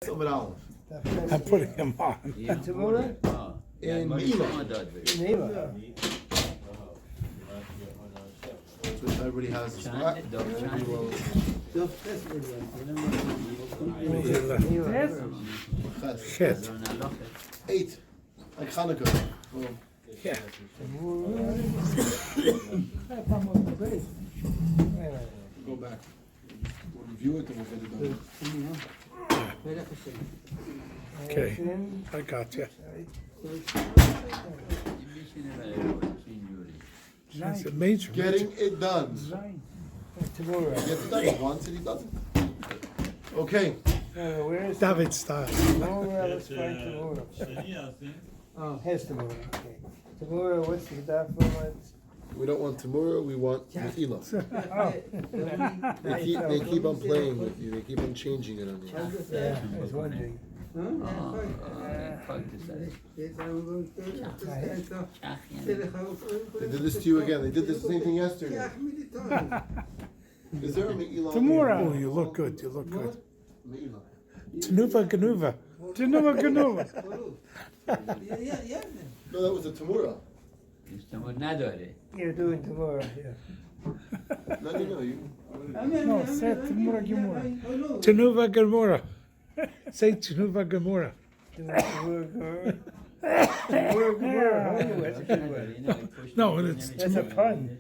I'm putting him on. Gemorah in Milloul. So everybody has a spot. Shit. 8. Like Hanukkah. Boom. Yeah. Go back. We'll review it and we'll get it done. Okay, I got you. That's a major. Getting it done. Tomorrow. Gets it done once and he doesn't. Okay. Where is David style. tomorrow? Let's find tomorrow. Oh, here's tomorrow. Okay. Tomorrow, what's the daf for? We don't want Tamura, we want Tequila. They keep on playing with you, they keep on changing it on you. Yeah, I was wondering. They did this to you again, they did the same thing yesterday. Is there a Me'ilah? Tomorrow. Oh, you look good. You look good. Me'ilah. Tanuva Ganuva. Tanuva Ganuva. No, that was a Tamura. You're doing tomorrow, yeah. No, you. No, say Tamura Gemora. Tanuva Gemora. Say Tanuva Gemora. Tomorrow. No, it's That's a pun.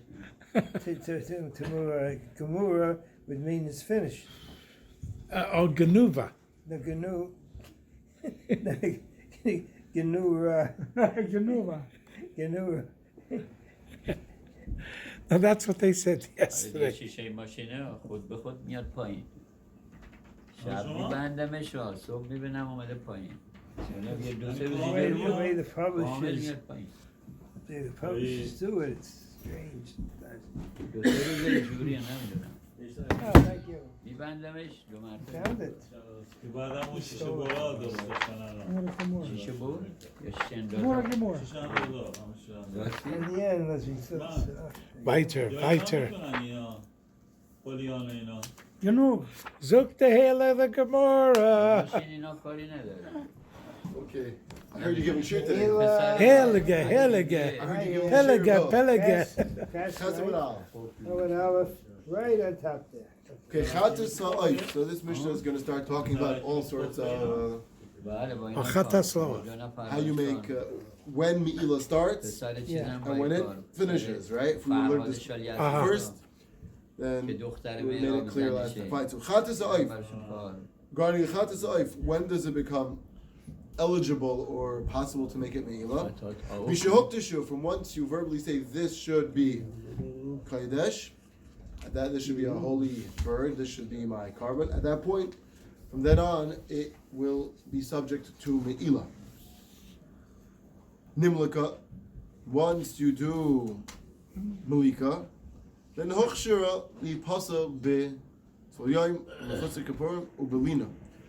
Tomorrow, gemorah would mean it's finished. oh, Ganuva. The genu, genura, genura. Now that's what they said yesterday. The way the publishers do it, it's strange. Oh, thank you. Found it. In the end, as we said, Weiter. You know, Zuk the Hela the Gemora. Okay. I heard you giving shit today. Heliga. Pelega. Right on top there. Okay, Chatas Sa'if. So this Mishnah is going to start talking about all sorts of how you make when Me'ilah starts and when it finishes, right? If we learn this first, then we made it clear last time. Fine. So Chatas Sa'if. Regarding Chatas Sa'if, when does it become eligible or possible to make it Me'ilah? Mishahuktashu, from once you verbally say this should be Kaidesh, that this should be a holy bird, this should be my carbon. At that point, from then on, it will be subject to Me'ilah. Nimlika, once you do Malika, then Hochshira li pasa be Solyayim Mechutz Kapurim Ubelina.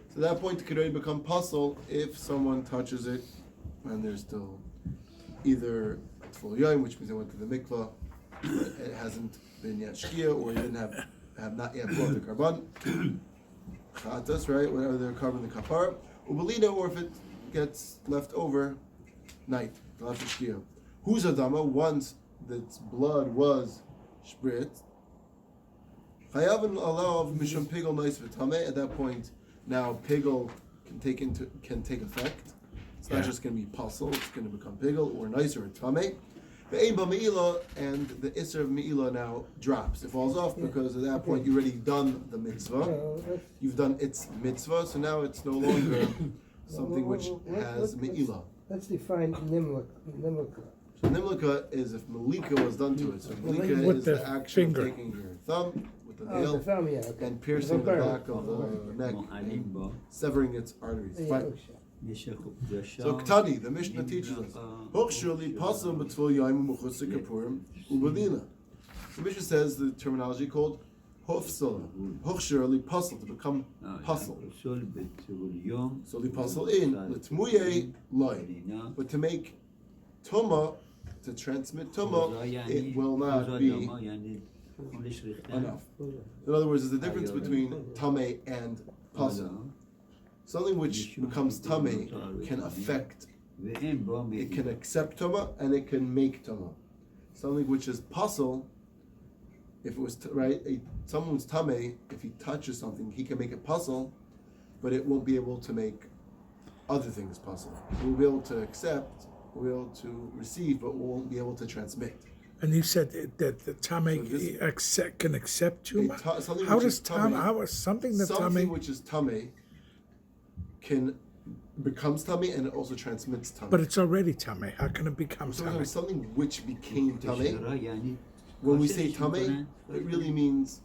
So at that point, it could already become puzzle if someone touches it and there's still either Solyayim, which means they went to the mikvah, it hasn't been yet shkia, or you didn't have not yet brought the carbon, chatas, right? Whatever they're carbon the kapar, ubelina, or if it gets left over night, left shkia. Who's adama? Once its blood was spritz, chayavin alav mishum pigel nice v'tameh. At that point, now pigel can take effect. It's not just going to be puzzle; it's going to become pigel or nice or tameh. The Ein Me'ilah, and the Isser of Me'ilah now drops. It falls off because at that point you've already done the mitzvah. You've done its mitzvah, so now it's no longer something which has Me'ilah. Let's define nimlika. So Nimlika is if Malika was done to it. So Malika is the action of taking your thumb with the nail and piercing the back of the neck and severing its arteries. Fine. So Ktani, the Mishnah teaches us, the Mishnah says the terminology called Hofsala, Hochshirli puzzle, to become puzzle. So the puzzle in Litmuye loy. But to make Tuma, to transmit Tuma, it will not be enough. In other words, there's a difference between Tame and puzzle. something which becomes tamei can affect. It can accept tuma and it can make tuma. Something which is pasul, if it was someone's tamei, if he touches something, he can make it pasul, but it won't be able to make other things pasul. We'll be able to accept, we'll be able to receive, but we won't be able to transmit. And you said that the tamei can accept tuma. How does something which is tamei can becomes tamei and it also transmits tamei? But it's already tamei. How can it become tamei? Something which became tamei. When we say tamei, it really means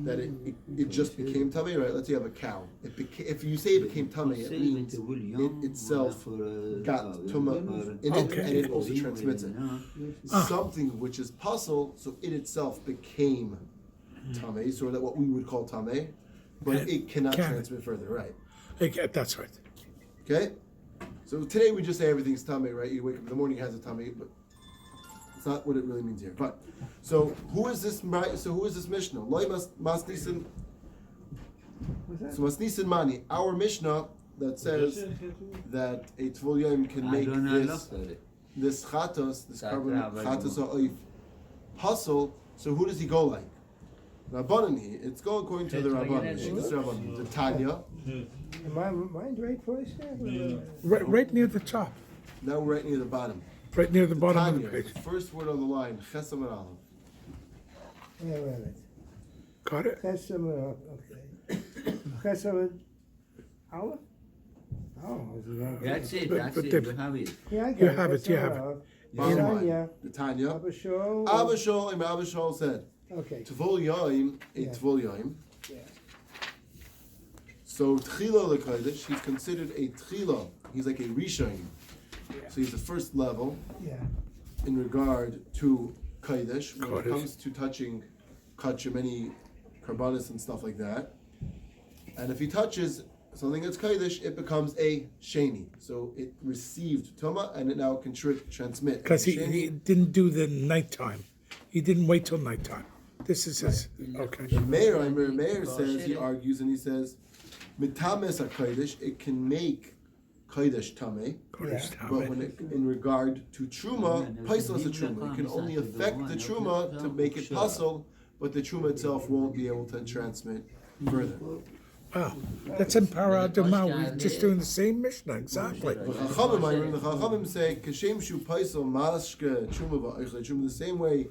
that it just became tamei, right? Let's say you have a cow. If you say it became tamei, it means it itself got tuma in it, and it also transmits it. Something which is pasul, so it itself became tamei, so that what we would call tamei, but it cannot transmit further, right? That's right. Okay? So today we just say everything's tamei, right? You wake up in the morning, it has a tamei, but it's not what it really means here. But so who is this Mishnah? Loi Masnisin. So Masnisin Mani, our Mishnah that says that a Tvul Yom can make this chatos, this carbon chatos ha'oif pasul. So who does he go like? Rabbanan he. It's going according to the Rabbanan. The Tanya. Am I right voice there? Right near the top. Now we're right near the bottom. Right near the bottom of the Tanya, page. the first word on the line, Chesam and Aleph. Yeah, wait a minute. Got it? Chesam, okay. Chesam, Aleph? Oh, That's it. But That's they- it. We have it. yeah, I You got have it, you have it. Bottom line. Tanya, The Tanya. Abba Shol. Abba Shol said, Okay. Tvul Yom, a Yeah. Tvul Yom. Yeah. So Tchila LeKodesh, he's considered a Tchila. He's like a Rishon. So he's the first level Yeah. in regard to Kodesh. When it Kodesh. comes to touching Kachim, any Karbanis and stuff like that. And if he touches something that's Kodesh, it becomes a Sheni. So it received Toma and it now can transmit. Because he Sheni. didn't do the nighttime. He didn't wait till nighttime. This is his. Okay. The Meir says, he argues and he says, Mitames HaKodesh, it can make Kodesh Tameh. Kodesh Yeah. But tamei. when in regard to Truma, Paisel is a Truma. It can only affect the Truma to make it Pasul, but the Truma itself won't be able to transmit further. Wow. That's in Paradama. We're just doing the same Mishnah. Exactly. The Chachamim say, Kashem Shu Paisel Maske Truma Va'ichle Truma, the same way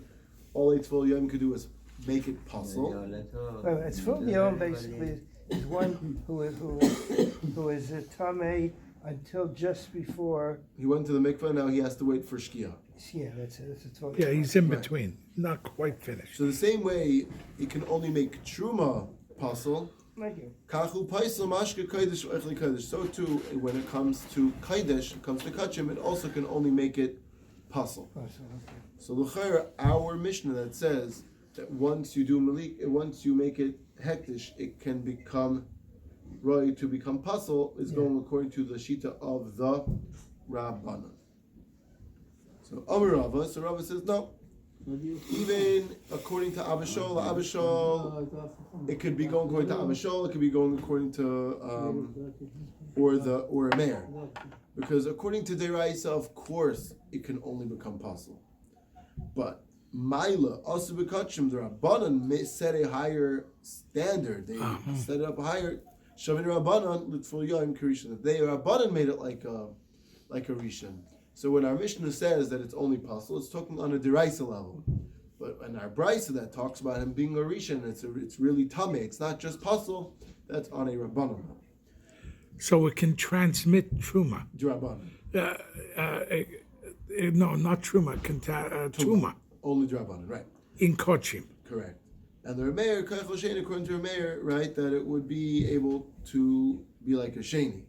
all a Tvul Yom could do is make it Pasul. Well, it's Tvul Yom basically is one who is a Tameh until just before. He went to the mikveh, now he has to wait for Shkia. Yeah, that's it. That's a Tvul Yeah, Yom. he's in between. Not quite finished. So the same way, he can only make Truma Pasul. Thank you. Kachu Paisel Mashke Kodesh Echli Kodesh. So too, when it comes to Kodesh, it comes to Kachim, it also can only make it Pasul. Oh, so, okay. So l'chayra, our Mishnah that says that once you do malik, once you make it hektish, it can become right to become pasul, is going according to the shita of the Rabbanan. So Amar Rava, so Rava says no. Even according to Abba Shol, it could be going according to Abba Shol, it could be going according to or a mayor. Because according to Deraisa, of course, it can only become pasul. But Maila, also Bekachim, the Rabbanan set a higher standard. They set it up higher. Shavin Rabbanan, Litful Yom Kirishan. They Rabbanan made it like a Rishon. So when our Mishnah says that it's only pasul, it's talking on a Deraisa level. But in our Brisa that talks about him being a Rishon, it's really Tameh. It's not just pasul, that's on a Rabbanan level. So it can transmit truma. Drabanan. No, not truma. Tuma. Only Drabanan, right. In Kochim. Correct. And the Rameir, Kachel Sheni, according to Rameir, right, that it would be able to be like a Sheni.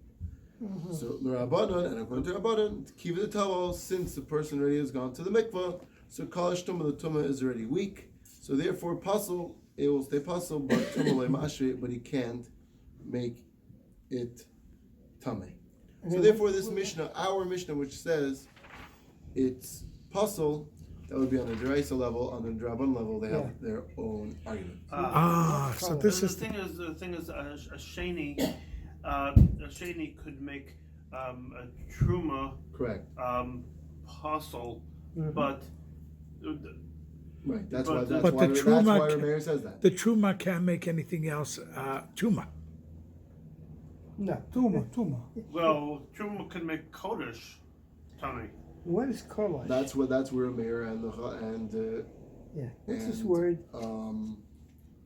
So the Rabbanan, and according to Rabbanan, Kiva the Tawel, since the person already has gone to the mikvah, so Kalash Tumah, the Tumah is already weak. So therefore, Pasul, it will stay Pasul, but Tumah le Mashre, but he can't make it Tameh. So therefore, this Mishnah, our Mishnah, which says it's Pasul, that would be on the Deraisa level. On the Draban level, they have their own argument. So this the is thing is a sheni. a sheni could make a truma Correct. possible, Mhm. but Right. That's But why. the- That's But why. the That's truma why ca- Rameir says that. The truma can't make anything else truma. No. Tuma. well, truma can make kodesh, Tony. What is kollel? That's where Rameir Yeah. What's this and, word? He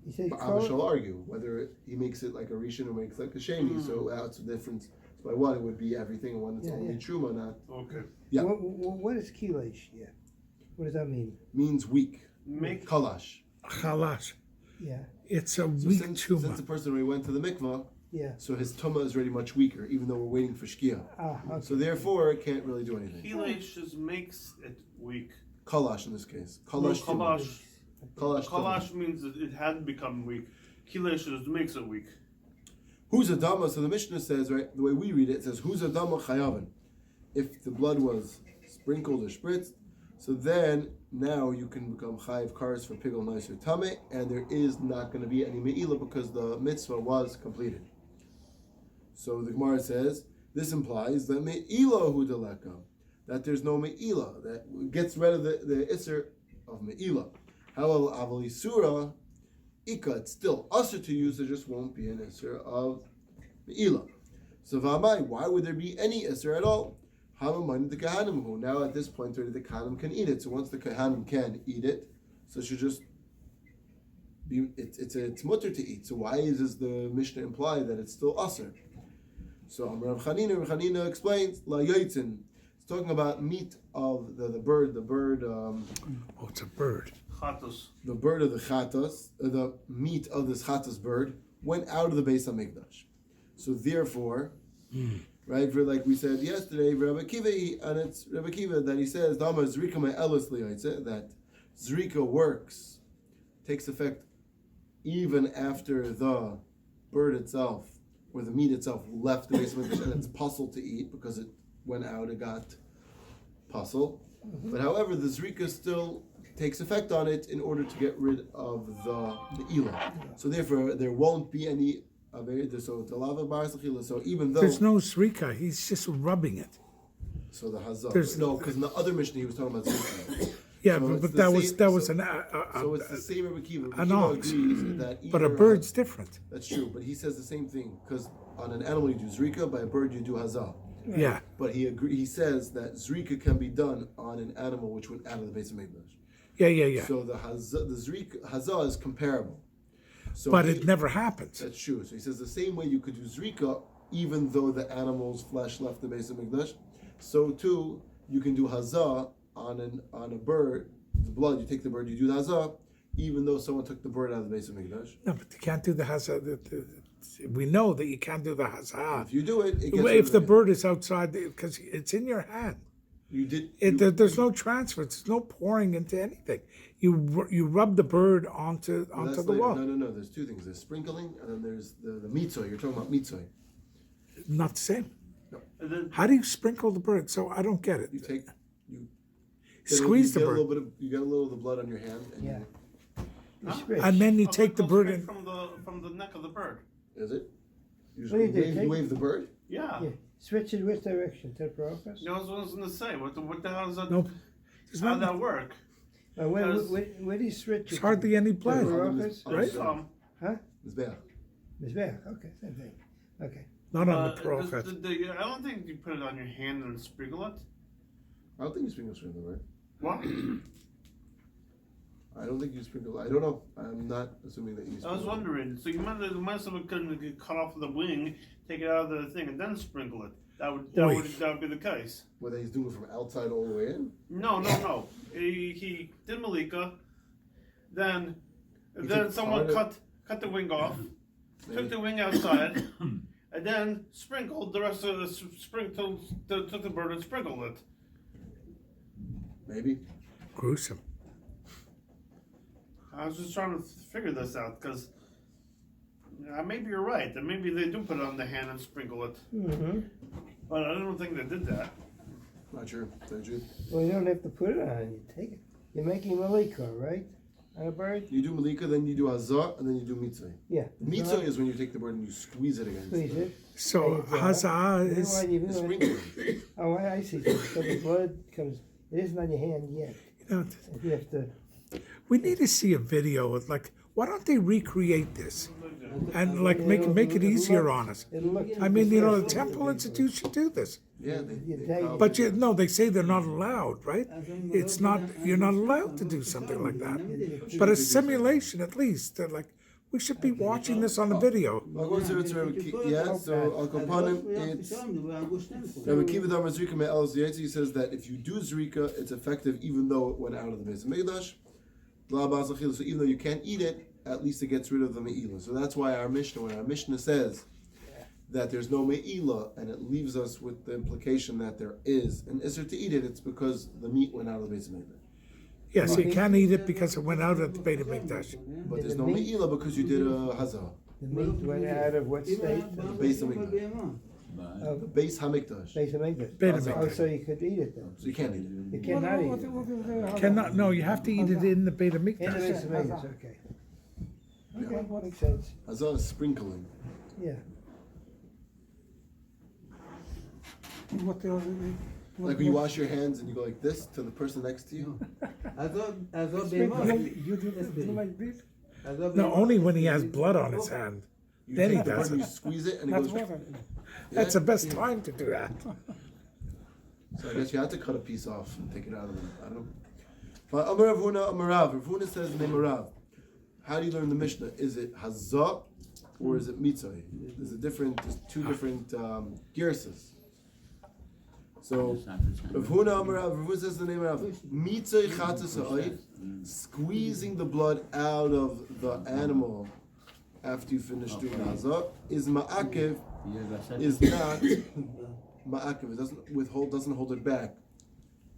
You say Abba kollel? shall argue whether he makes it like a rishon or makes it like a sheni. So that's the difference. So by one it would be everything, and one it's Yeah, only yeah. truma, not Okay. Yeah. What is kilesh? Yeah. What does that mean? means weak. Make Kalash. Chalash. Yeah. It's a So weak since truma. the person already went to the mikvah, Yeah. so his tumah is already much weaker, even though we're waiting for shkia. Okay. So therefore, it can't really do anything. Kilesh just makes it weak. Kalash in this case. Kalash. tumah. Kalash. Kalash. tumah. Kalash means that it had become weak. Kilesh just makes it weak. Who's a dama? So the Mishnah says, right, the way we read it says, who's a dama chayavin? If the blood was sprinkled or spritzed, so then now you can become chayiv kares for pigul nicer tame, and there is not going to be any me'ilah because the mitzvah was completed. So the Gemara says, this implies that me'ilah hu deleka, that there's no me'ilah, that gets rid of the isser of me'ilah. However, avali surah, Ika, it's still usher to use, there just won't be an isser of me'ilah. So v'amai, why would there be any isser at all? Hamamayim the kahanim who now at this point already the kahanim can eat it. So once the kahanim can eat it, so it should just be it's mutter to eat. So why does the Mishnah imply that it's still usher? So Rav Chanina explains la yotzin. It's talking about meat of the bird. Oh, it's a bird. Chatos. The bird of the chatas, the meat of this chatas bird went out of the Beis Hamikdash. So therefore, right, for like we said yesterday, Rabbi Kiva, and it's Rabbi Kiva that he says, Dama Zrika my Elis liyaitze, that Zrika works, takes effect even after the bird itself, or the meat itself left the Beis Hamikdash, and it's puzzle to eat because it went out, it got puzzle. But however, the Zrika still takes effect on it in order to get rid of the ilah. So therefore, there won't be any so even though There's no srika. He's just rubbing it. so the hazah. There's- No, because in the other Mishnah he was talking about zrika. Yeah, So it's but the that was same- that was so- an. So it's the same Rabbi Kiva. Rabbi an Kiva ox. agrees that But a either bird's different. That's true, but he says the same thing because on an animal you do zrika, by a bird you do hazah. Yeah. But he says that zrika can be done on an animal which went out of the Beis Hamikdash. Yeah. So the hazah is comparable. So But he- it never happens. That's true. So he says the same way you could do zrika, even though the animal's flesh left the Beis Hamikdash, so too you can do hazah on a bird. The blood, you take the bird, you do the hazah, even though someone took the bird out of the Beis Hamikdash. No, but you can't do the hazah. We know that you can't do the hazah. If you do it, it gets rid If of the it. bird is outside, because it's in your hand. You did. There's no transfer. There's no pouring into anything. You rub the bird onto that's the later. wall. No. There's two things. There's sprinkling, and then there's the mitzvah. You're talking about mitzvah. Not the same. And then How do you sprinkle the bird? So I don't get it. You take you Squeeze the you get bird, a little bit of, you get a little of the blood on your hand, and Yeah. you, You switch. and then you Oh, take it the goes bird straight and from the neck of the bird. is it? You, just, What do you, you do? wave, you wave the bird. Yeah. Yeah. Switch it which direction? To Brachas? You know what I was going to say. What the hell is that? no. There's How not. did that work? Where do you switch It's it? hardly any To blood. Brachas? Right? There's, Mizbeach. Mizbeach. Okay, same thing. Okay. Not on the I prophet. don't think you put it on your hand and sprinkle it. I don't think you sprinkle the bird. What? I don't think you sprinkle. I don't know. I'm not assuming that you. I was sprinkle. wondering. So you might have could cut off the wing, take it out of the thing, and then sprinkle it. That would be the case. Whether he's doing it from outside all the way in. No. He did Malika, then took someone part cut the wing off, took the wing outside, and then sprinkled the rest of took the bird and sprinkled it. Maybe. Gruesome. I was just trying to figure this out because maybe you're right. That maybe they do put it on the hand and sprinkle it, Mm-hmm. but I don't think they did that. Not sure. Not sure. Well, you don't have to put it on. You take it. You're making malika, right? on a bird? You do malika, then you do hazah, and then you do mitzvah. Yeah. Mitzvah is when you take the bird and you squeeze it against. Squeeze it. So hazah Then is. why do you The do it? sprinkling. Oh, I see. So the blood comes. It isn't on your hand yet. You know, You have to. we need to see a video of like. Why don't they recreate this and like make it easier on us? It'll look. I mean, you know, the Temple Institute should do this. Yeah, But they say they're not allowed, right? It's not. You're not allowed to do something like that. But a simulation, at least. They're like, we should be watching this on the video. Yeah, so Al Kapanim, it's Rabbi Kiva Damar Zrika Me'el Ziyetzi says that if you do Zrika, it's effective even though it went out of the Beis Hamikdash. So even though you can't eat it, at least it gets rid of the Me'ilah. So that's why when our Mishnah says that there's no Me'ilah, and it leaves us with the implication that there is an Isser to eat it, it's because the meat went out of the Beis Hamikdash. Yes, you can't eat it because it went out of the Beit HaMikdash. But there's no Me'ilah because you did a Hazah. The meat went out of what state? The Beis Hamikdash. Of The Beis Hamikdash. Beis Hamikdash. Beit Oh, HaMikdash. so you could eat it then. So you can't eat it. You cannot eat it. Cannot. No, you have to eat it in the Beit In the HaMikdash. Beis Hamikdash, okay. Okay, makes sense. Hazah is sprinkling. Yeah. Like when you wash your hands and you go like this to the person next to you. You do like this? No, only when he has blood on his hand. You Then he take the does bird and it. you squeeze it and it That's goes. what That's the best time to do that. So I guess you have to cut a piece off and take it out of them. I don't know. But Amar Rav Huna, Amar Rav. Rav Huna says the name of Rav. How do you learn the Mishnah? Is it Hazah or is it Mitzvah? There's two different gersas. So Rav Huna, Amar Rav. Rav Huna says the name of Rav. Mitzvah chatas ha'oif, squeezing the blood out of the animal after you finish doing Hazah is ma'akev, is not ma'akev. It doesn't hold it back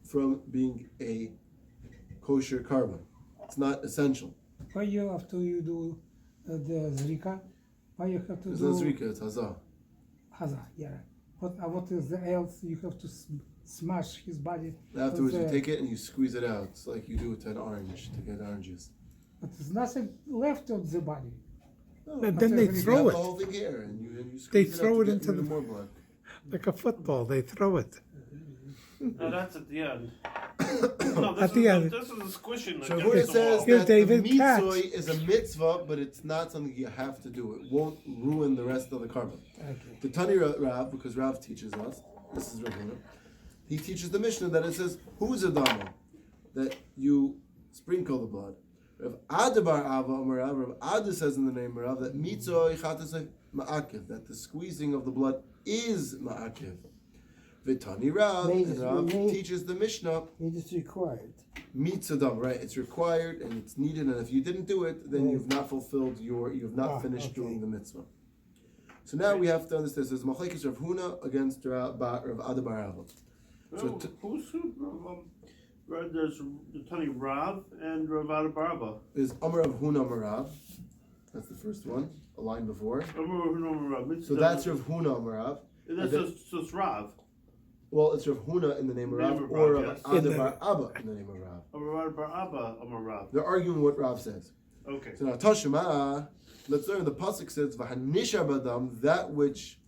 from being a kosher carbon. It's not essential. Why you have to do the zrika? Why you have to It's do not zrika, it's hazah. hazah? Yeah. What is the else? You have to smash his body. Afterwards, you with, take it and you squeeze it out. It's like you do it to an orange to get oranges. But there's nothing left of the body. And then they You throw have the it whole thing here, and you They squeeze throw out it to get into rid of the- more blood. like a football. They throw it. No, that's at the end. No, this At the end. This is a squishing So against Huna the says wall. Here's that David the Katz. mitzvah is a mitzvah, but it's not something you have to do. It won't ruin the rest of the carbon. Okay. The Tani Rav, because Rav teaches us, this is Rav Huna, he teaches the Mishnah that it says, who's a dama? That you sprinkle the blood. Rav Adabar Ava Amarav, Rav Ada says in the name of Rav that mitzvah chatas ma'akiv, that the squeezing of the blood is ma'akiv. Vitani Rav, and Rav teaches the Mishnah, It is required. mitzvah, right? It's required and it's needed, and if you didn't do it, then you've not fulfilled you've not finished okay. doing the mitzvah. So now we have to understand this is Machlekes Rav Huna against Rav Ada Bar Ava. So Who's there's the Tani Rav and Rav Adabaraba. is Amar Rav Huna Amar Rav. That's the first one, a line before. So that's Rav Huna Amar Rav. That's just Rav. Well, it's Rav Huna in the name of Name Rav, of or Rav, Rav yes. Ada Bar Abba in the name of Rav. Rav Adabaraba, Amar Rav. They're arguing what Rav says. Okay. So now Tashema, let's learn. The pasuk says V'hanisha badam, that which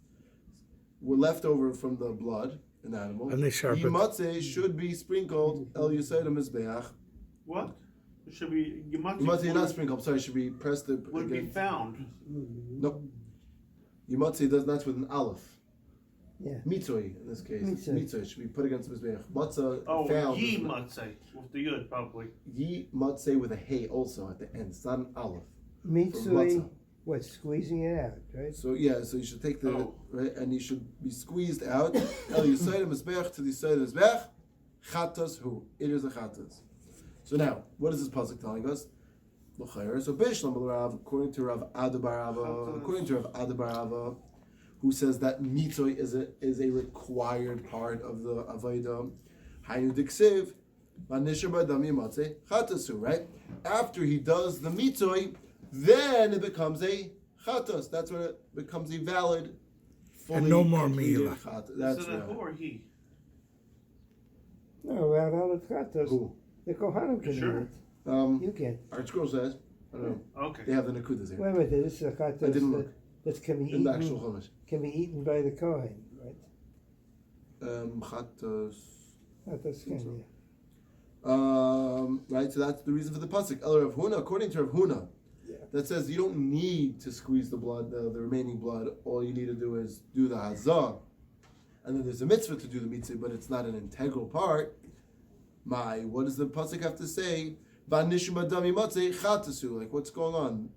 were left over from the blood, an animal. Hanisha bad- Yimatze should be sprinkled El Yisayim Mizbeach. What? It should be Yimatze not sprinkled. I'm sorry, should be pressed would be against. found. No. Yimatze does that's with an aleph. Yeah. Mitzoi in this case. Mitzoi. Mitzoi should be put against Mizbeach. Matzah Oh, found. ye matzeh with the yud probably. Yi Matzeh with a hey also at the end. It's not an aleph. Mitzvah, matzah. what, squeezing it out, right? So yeah, so you should take the Oh. right, and you should be squeezed out. El Yisayim Mizbeach to the Yisayim Mizbeach. Chatas hu. It is a chatas. So now, what is this pasuk telling us? So Bishlam Rav, according to Rav Adabarava, according to Rav Adabarava, who says that mitzvah is a required part of the avodah. Hainu diksiv, v'nisher b'adam yimatzeh chatasu. Right after he does the mitzvah, then it becomes a chatas. That's when it becomes a valid, fully And no more completed milah. chatas. That's So then right. who or he? No, Rav Chatos. Who? The Kohanim can Sure. do it. You can. Our scroll says, I don't know. Okay. They have the nakudas here. Wait a minute, this is a chatos I didn't look. that can be In the actual eaten. chumash. Can be eaten by the kohen, right? Chatos. Chatos can, so. yeah. Right, so that's the reason for the pasuk. El Rav Huna, according to Rav Huna, that says you don't need to squeeze the blood, the remaining blood. All you need to do is do the hazah, and then there's a mitzvah to do the mitzvah, but it's not an integral part. What does the pasuk have to say? V'anishma dami matzeh chatasu. Like, what's going on?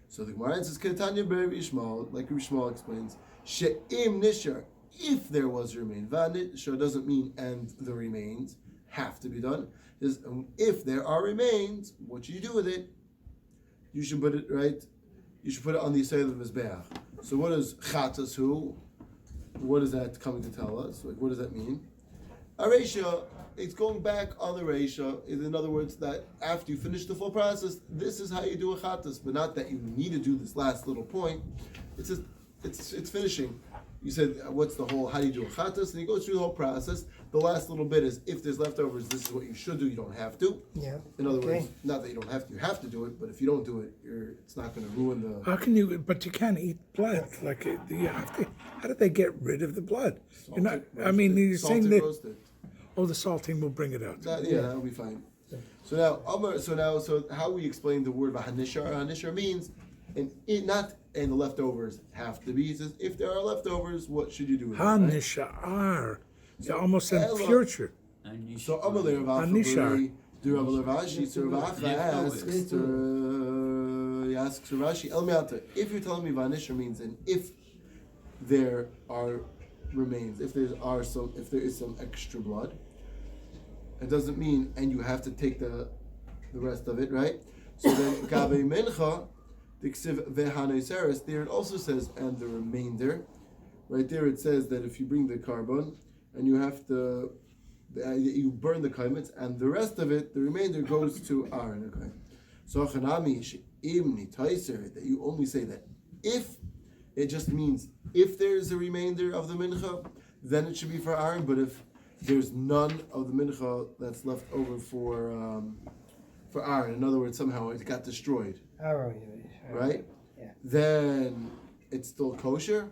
So the Gemara says, "Ketanya ber Yishmael," like Yishmael explains, "She'im nishar." If there was remain, v'anishar doesn't mean and the remains have to be done. If there are remains, what should you do with it? You should put it right. You should put it on the side of the mizbeach. So what is chatasu? What is that coming to tell us? Like, what does that mean? A reisha, it's going back on the reisha. In other words, that after you finish the full process, this is how you do a chatas, but not that you need to do this last little point. It's just, it's finishing. You said, what's the whole, how do you do a chatas? And you go through the whole process. The last little bit is, if there's leftovers, this is what you should do. You don't have to. Yeah. In other Okay. words, not that you don't have to. You have to do it, but if you don't do it, it's not going to ruin the. How can you? But you can't eat blood. Like you have to. How do they get rid of the blood? You're not. I mean, you're saying salted, that. roasted. Oh, the salting will bring it out. That'll be fine. So now, how we explain the word v'hanishar? Hanishar means, not and the leftovers have to be. It says, if there are leftovers, what should you do with them? Right? Hanishar. You almost said Ella- future. So Amalei Rav Hanishar. do Rav Ravashi, so Rav asks Ravashi, El Me'ata, if you're telling me v'hanishar means, and if there are remains, if there is some extra blood, it doesn't mean, and you have to take the rest of it, right? So then, Gabe Mincha, Diksiv Vehanoiseres, there it also says, and the remainder. Right there it says that if you bring the carbon, and you have to, you burn the kaimitz, and the rest of it, the remainder goes to Aaron. Okay. So Chanami She'imni Taiser, that you only say that if, it just means if there's a remainder of the mincha, then it should be for Aaron, but if there's none of the mincha that's left over for Aaron, in other words, somehow it got destroyed, right? Yeah. Then it's still kosher.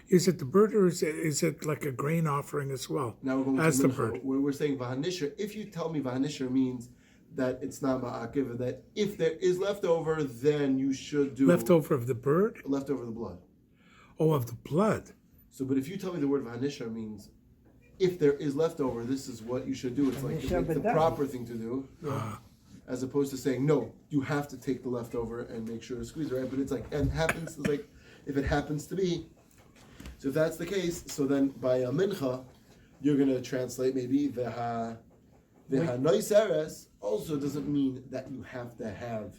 Is it the bird or is it like a grain offering as well? Now we're going as to the mincha. bird. We're saying v'hanishar. If you tell me v'hanishar means that it's not ma'akiv, that if there is leftover, then you should do Leftover of the bird? leftover the blood. Oh, of the blood. So, but if you tell me the word v'hanishar means if there is leftover, this is what you should do. It's like it's the proper thing to do, as opposed to saying no. You have to take the leftover and make sure to squeeze it right. But it's like and happens like if it happens to be. So if that's the case, so then by a mincha, you're going to translate maybe veha noiseres also doesn't mean that you have to have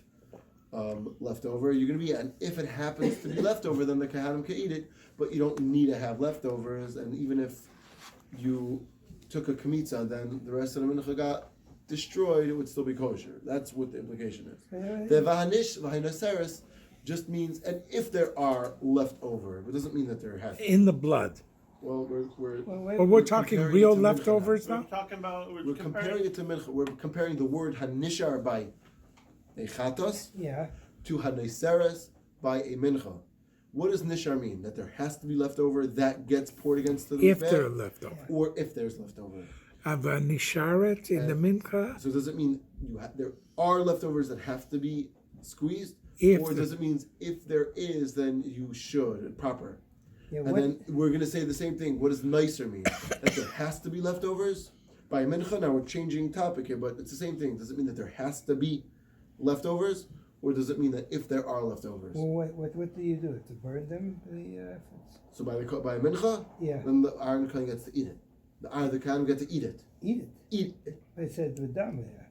leftover. You're going to be, and if it happens to be leftover, then the kahanim can eat it, but you don't need to have leftovers. And even if you took a kamitza, then the rest of the mincha got destroyed, it would still be kosher. That's what the implication is. The vahanoiseres just means, and if there are leftover, it doesn't mean that there has to be. In the blood. Well, We're talking comparing real it to mincha leftovers We're now? talking about. We're comparing it to mincha. We're comparing the word hanishar by a chatos Yeah. to hanaiseres by a mincha. What does nishar mean? That there has to be leftover that gets poured against the If mizbeh? they're leftover. Or if there's leftover. Ava nisharet in the mincha? So does it mean there are leftovers that have to be squeezed? If Or does it mean if there is, then you should, proper? Yeah, And then we're going to say the same thing. What does nicer mean? That there has to be leftovers? By mincha, now we're changing topic here, but it's the same thing. Does it mean that there has to be leftovers? Or does it mean that if there are leftovers? Well, what do you do? To burn them? So by mincha, Yeah. then the Aaron Kohen gets to eat it. The Kohen gets to eat it. Eat it. Eat it. I said badam there.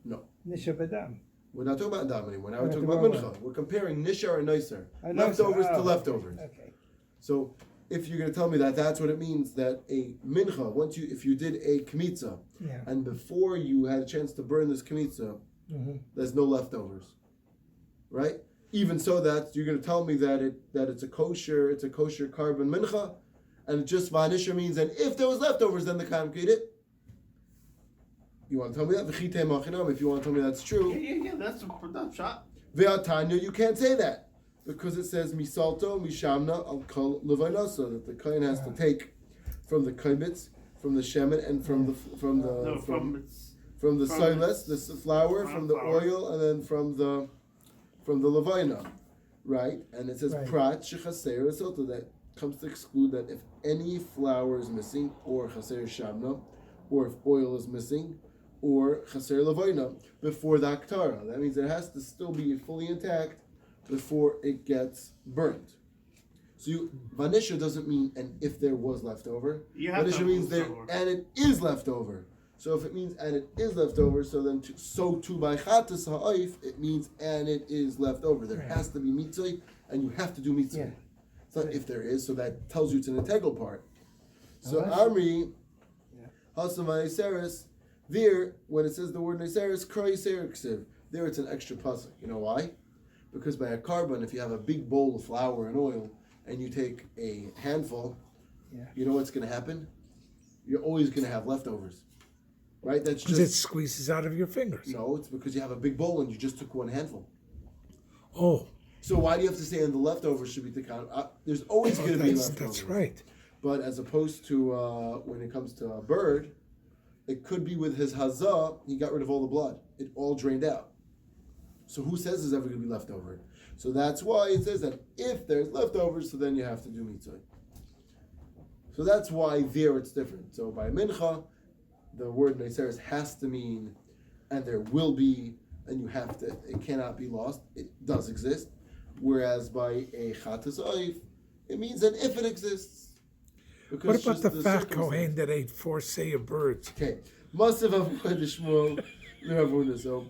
No. Nisha badam. We're not talking about dam anymore. Now we're We're talking talking about about mincha. We're comparing nishar and nicer. Oh, Leftovers nicer. to leftovers. Okay. So if you're going to tell me that that's what it means, that a mincha, if you did a kmitza, Yeah. and before you had a chance to burn this kmitza, there's no leftovers, right? Even so, that you're going to tell me that it's a kosher carbon mincha, and just vanisha means, and if there was leftovers, then the kohen could eat it. You want to tell me that? V'chitei machinam. If you want to tell me that's true. Yeah, that's a shot. Ve'atanya, you can't say that because it says misalto mishamna al kol levaynasa, that the kohen has to take from the kibitz, from the shemen, and from the silas, the flour, from the oil, and then from the levayna, right? And it says prat shechaser esoto, that comes to exclude that if any flour is missing, or chaser shamna, or if oil is missing, or chaser levayna, before the aktara. That means it has to still be fully intact before it gets burnt. So vanisha doesn't mean and if there was leftover. Vanisha means there and it is leftover. So if it means and it is leftover, so then so too by chatas ha'oif, it means and it is leftover. There has to be mitzvah, and you have to do mitzvah. Yeah. It's not if there is, so that tells you it's an integral part. So Amri, Hasam Vayseres, there, when it says the word Neseres, Kroy Ksiv, there it's an extra pasuk. You know why? Because by a carbon, if you have a big bowl of flour and oil, and you take a handful, you know what's going to happen? You're always going to have leftovers. Right? That's just... It squeezes out of your fingers. No, it's because you have a big bowl and you just took one handful. Oh. So why do you have to say and the leftovers should be the count? There's always going to be leftovers. That's right. But as opposed to when it comes to a bird, it could be with his hazah, he got rid of all the blood. It all drained out. So who says there's ever going to be leftover? So that's why it says that if there's leftovers, so then you have to do mitzvah. So that's why there it's different. So by mincha, the word neiseres has to mean, and there will be, and you have to, it cannot be lost. It does exist. Whereas by a chatas oif, it means that if it exists. What about the fat kohen that ate 4 seah birds? Okay. Masav Avodah Shmuel, Rav Huna. So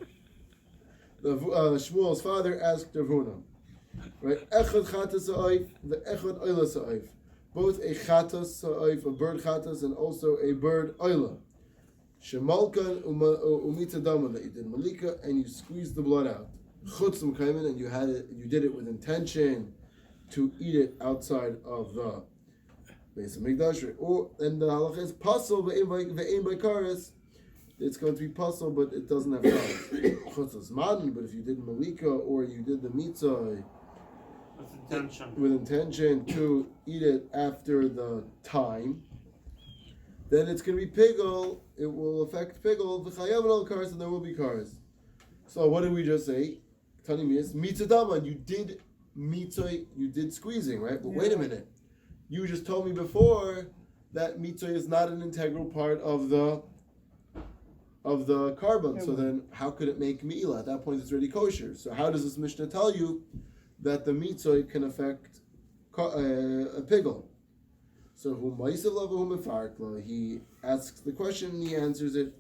Shmuel's father asked Rav Huna, right? Echad chatas oif, the echad oila sa'oif. Both a chatas sa'oif, a bird chatas, and also a bird oila. Shemalkan umita dama, that you did malika, and you squeezed the blood out. Chutzum kaiman, and you did it with intention to eat it outside of the Beis Hamikdash. Or and the halacha is pasul ve'ein by kares. It's going to be pasul, but it doesn't have kares. Chutzum zman, but if you did malika or you did the mitzvah with intention to eat it after the time, then it's going to be pigul. It will affect pigul. V'chayav al kares, and there will be kares. So what did we just say? Tani means mitzvah dama. You did mitzvah. You did squeezing, right? But wait a minute. You just told me before that mitzvah is not an integral part of the carbon. So then, how could it make meila? At that point, it's already kosher. So how does this Mishnah tell you that the mitzvah can affect a pigul? So he asks the question and he answers it.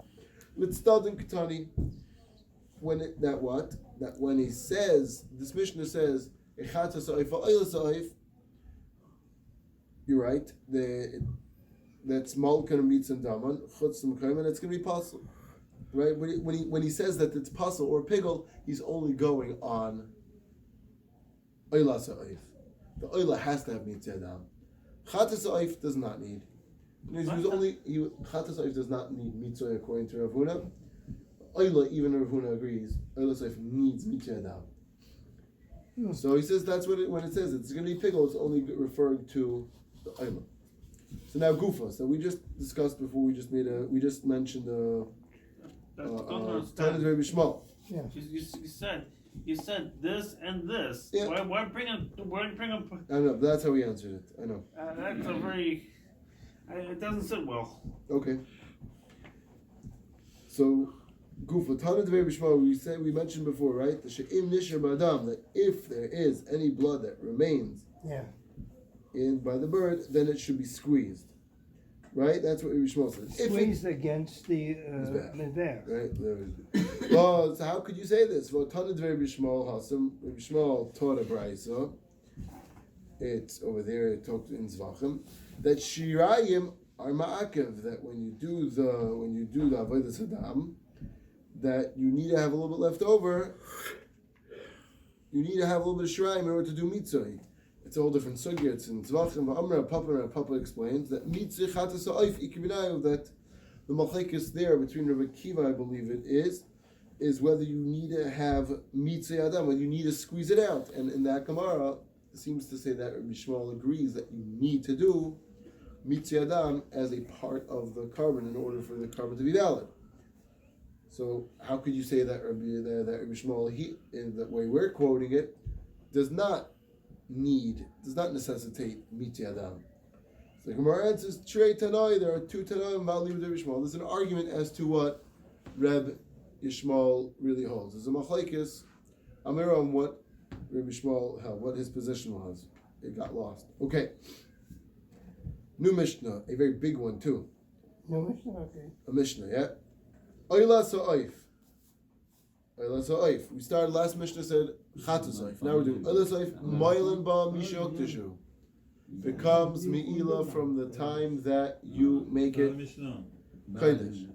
That when he says, this Mishnah says, you're right, that's malkan meats and daman, chutz and kaiman, it's going to be possible. Right? When he says that it's possible or pigul, he's only going on oila sa'if. The oila has to have meats adam. Chatas sa'if does not need. Chatas sa'if does not need mitzvah according to Rav Huna. Oila, even Rav Huna agrees, oila sa'if needs mitzvah adam. So he says that's what when it says it's going to be pigul, it's only referring to the oila. So now gufa. So we just discussed before. We just mentioned Tanit Rebbe Shmuel. Yeah. You said this and this. Yeah. Why bring up? I know, but that's how we answered it. I know. That's a very. It doesn't sit well. Okay. So, Gufa, Tanit Rebbe Shmuel, we mentioned before, right? The she'im nisher b'adam, that if there is any blood that remains by the bird, then it should be squeezed. Right? That's what Rebbe Shmuel says. Squeezed against the there. Right? Well, so how could you say this? Well, Tanit Rebbe Shmuel Hasam, Rebbe Shmuel taught a brayso. It's over there, it talked in Zvachim, that shirayim are ma'akev, that when you do the avodah sadam, that you need to have a little bit left over. You need to have a little bit of shirayim in order to do mitzvah. It's a whole different sugya. It's in Zvachim. Papa explains that mitzvah chatas ha'oif ikibinayu, that The machlekes there between Rabbi Akiva, I believe it is whether you need to have mitzvah adam, whether you need to squeeze it out. And in that gemorah, it seems to say that Rabbi Shmuel agrees that you need to do mitzvah adam as a part of the carbon in order for the carbon to be valid. So how could you say that Rabbi Shmuel, in the way we're quoting it, does not necessitate mitzvah adam? So the Gemara answers, Trei Tanai, there are two Tanai about Rabbi Shmuel. There's an argument as to what Reb Yishmael really holds. There's a machlekes Amir on what Rabbi Shmuel held, what his position was. It got lost. Okay. New Mishnah, a very big one too. No Mishnah, okay. A Mishnah, yeah. Oyla Sa'if. Oyla Sa'if. We started last Mishnah said Chatu Sa'if. Now we're doing Oyla Sa'if. Moilen ba mishok tishu. Becomes Me'ila from the time that you make it Chaydish.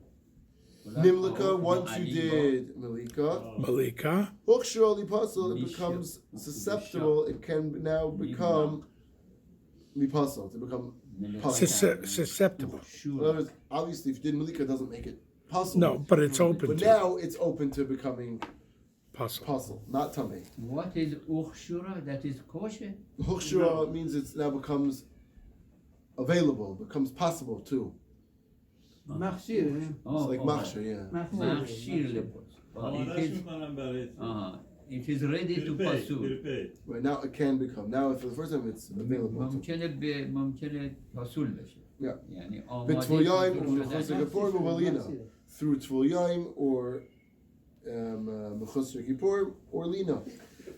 Nimlika, once you did Malika, Ukshur Lipasal, it becomes susceptible, it can now become Lipasal, to become Susceptible. In other words, obviously, if you did Malika, it doesn't make it possible. No, but it's open But to now it's open to becoming puzzle. Puzzle, not Tameh. What is Ukshura? That is kosher? Ukshura means it now becomes available, becomes possible too. Machshir, It's like Machshir, yeah. Machshir lepos. It is ready to pasul. Right now it can become. Now for the first time it's available too. ممکنه pasul بشه. Yeah. یعنی B'tvoyim or Mechusar Kippur Uvalina. Through Tvoyim or Mechusar Kippur or Lina.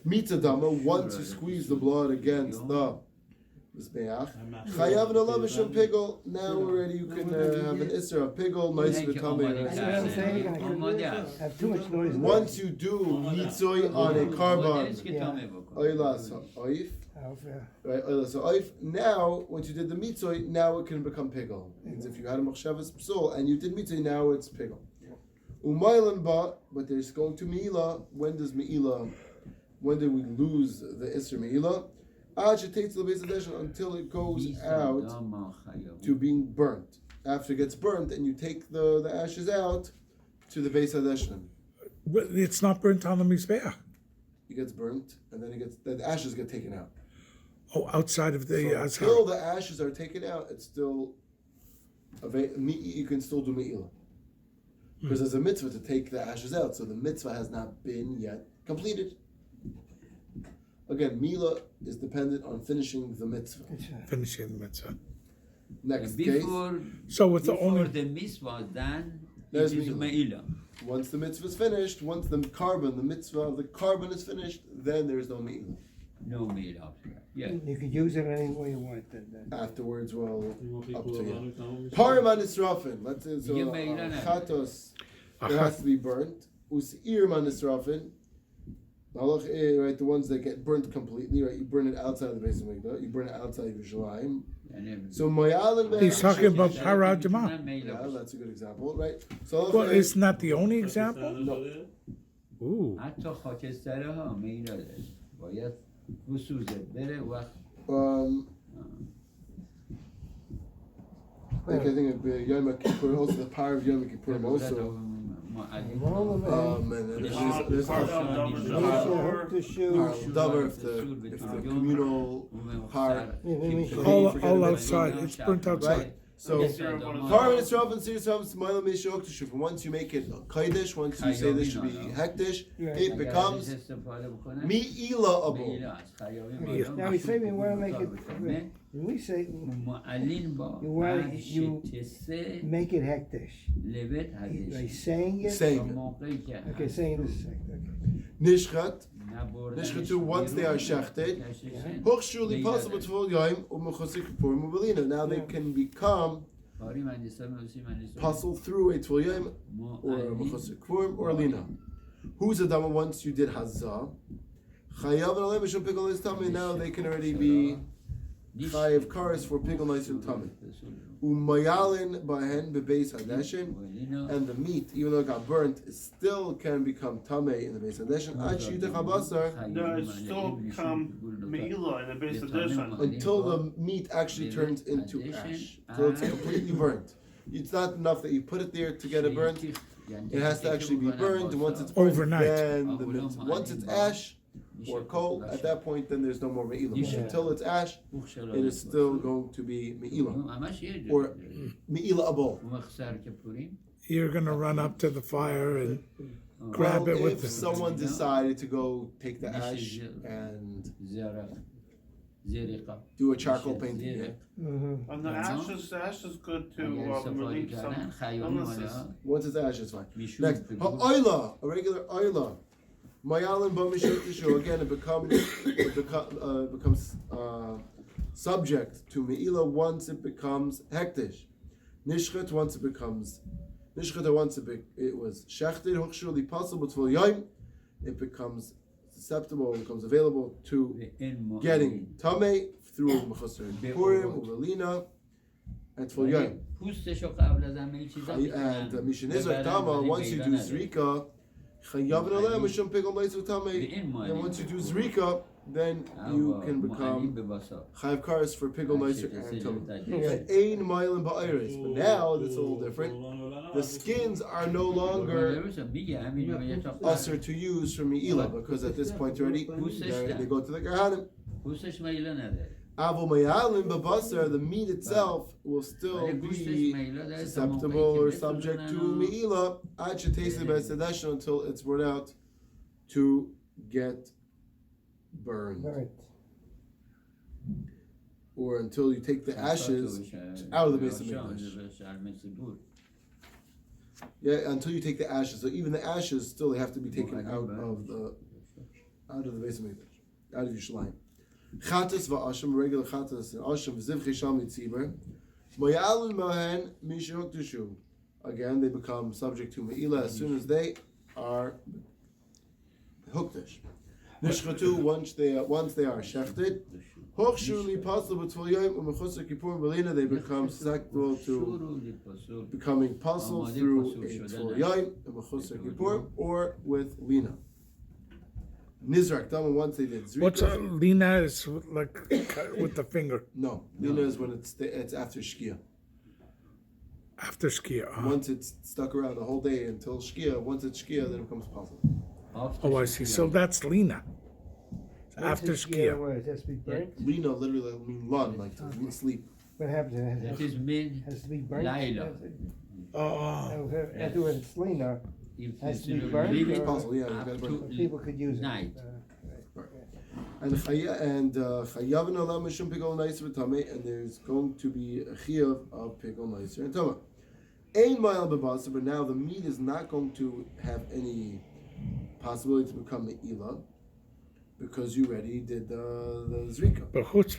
Mitzadama, once you squeeze the blood against the Mizbeach. Chayav and Allah Mishum Pigel. Now already you can have an Isser of Pigel, nice V'tamei. have too much noise. Once you do Mitzoi on a carbon, Oylas Ha'oif. Right, Oylas Ha'oif. Now, once you did the Mitzoi, now it can become Pigel. Means if you had a Machshavas Psul and you did Mitzoi, now it's Pigel. Umaylan Ba, but there's going to Me'ila. When do we lose the Isser Me'ila? Until it goes out to being burnt. After it gets burnt, and you take the ashes out to the Beis Hadeshin. But it's not burnt on the Mizbeach. It gets burnt, and then the ashes get taken out. Oh, outside of the Until the ashes are taken out, it's still you can still do Me'ila. Because there's a mitzvah to take the ashes out, so the mitzvah has not been yet completed. Again, Mila is dependent on finishing the mitzvah. finishing the mitzvah. Next Before, case. So with the before only the mitzvah done, it There's is Me'ila. Me'ila. Once the mitzvah is finished, once the mitzvah of the carbon is finished, then there's no Me'ila. No Me'ila after that. Yeah. You could use it any way you want. Then. Afterwards, well, up to you. Parim Nisrafin. Let's say so. Chatos, it has to be burnt. Us'ir Nisrafin. Right, the ones that get burnt completely, right? You burn it outside of the base of Mikdash. You burn it outside of Yerushalayim. So Mayal he's talking about Paradima. Yeah, that's a good example, right? So Well, isn't that the only example? no. Ooh. حتی خاکستره ها میلا داره باید بسوزه بره وقت Like I think Yom Kippur, also the power of Yom Kippur also. And then there's Davar if the communal par All outside. It's burnt outside. right. So Parim Nisraf and Sirisaf Smaila Mishok Teshuf. Once you make it Kaidish, once you say this should be Hektish, it becomes Mi'ila Abu. Now we say we want to make it. When we say you want you make it hektish. Like saying it. Saying it. Okay, saying this. Okay. Nishchat. Nishchatu, once they are shechted, Hochshuli possible to Yom Umachosik for Mubalina. Now they can become puzzled through a Tvoyim or a Machosik form or a Lina. Who's a Dama once you did Hazah? Chayav and Alem Mishum Pickle is Tami. Now they can already be Chayav Karas for Pickle Nisul Tami. Umayalin Bahen Bebeis Hadeshin, and the meat, even though it got burnt, it still can become Tameh in the Beis Hadeshin. No, it still become Me'ila in the base edition. Until the meat actually turns into ash. So it's completely burnt. it's not enough that you put it there to get it burnt. It has to actually be burned, and once it's burned, Overnight. then the mitzvah. Once it's ash or coal, at that point, then there's no more me'ilah. But until it's ash, it is still going to be me'ilah. Or me'ilah abol. You're going to run up to the fire and grab it with if someone decided to go take the ash and do a charcoal painting, And the ash is good to relieve some illnesses. once it's ash, it's fine. Next, ha'oila, a regular oila. Mayalin b'mishukishu, again, it becomes subject to me'ilah once it becomes hektish. Nishchet once it becomes nishchet once it was shechted. Hochshur lipasul b'tvul yom, it becomes susceptible, it becomes available to getting tamei through mechusar purim, uvelina, and tvul yom. And mishnizak tama, once you do zrika, chayavin aleh mishum pigol leizu tamei. And once you do zrika, then you can become chayav kares for pigol leizu and tamei. Ein mailim ba'ayres. But now that's a little different. The skins are no longer usher to use for me'ilah, because at this point already they go to the Kohanim. Avo mayalim babasar, the meat itself will still be susceptible or subject to me'ilah until it's brought out to get burned, or until you take the ashes out of the base of mikdash. Yeah, until you take the ashes. So even the ashes still have to be taken out of the base of mikdash, out of Yerushalayim. Chatas va'asham, regular chatas and asham v'ziv chesham mitziber. Mayalun mahen mishuk tushu. Again, they become subject to me'ilah as soon as they are huktish. Nishchatu, once they are shechted. Hochshuli pasul b'tvul yom u'mechusar kippur belina, they become susceptible to becoming pasul through a tvul yom u'mechusar kippur or with lina. Nizrak, once they did zrika. What's lina is like with the finger. No, lina is when it's after shkia. After shkia. Once it's stuck around the whole day until shkia. Once it's shkia, then it becomes pasul. Oh, I see. So that's lina. After shkia. It has to be burnt. Lina literally means lun, like to mean sleep. What happens? It That is min has to be burnt. Laila. After it's lina, If has it's to be burned, It's or- possible, yeah. You up gotta to burn it. people could use it. night. And chayavin alam mishum pigol neiser v'tamei, and there's going to be a chiyav of pigol neiser and tamei. Ein mile bebasa, but now the meat is not going to have any possibility to become me'ilah, because you already did the zrika. But who's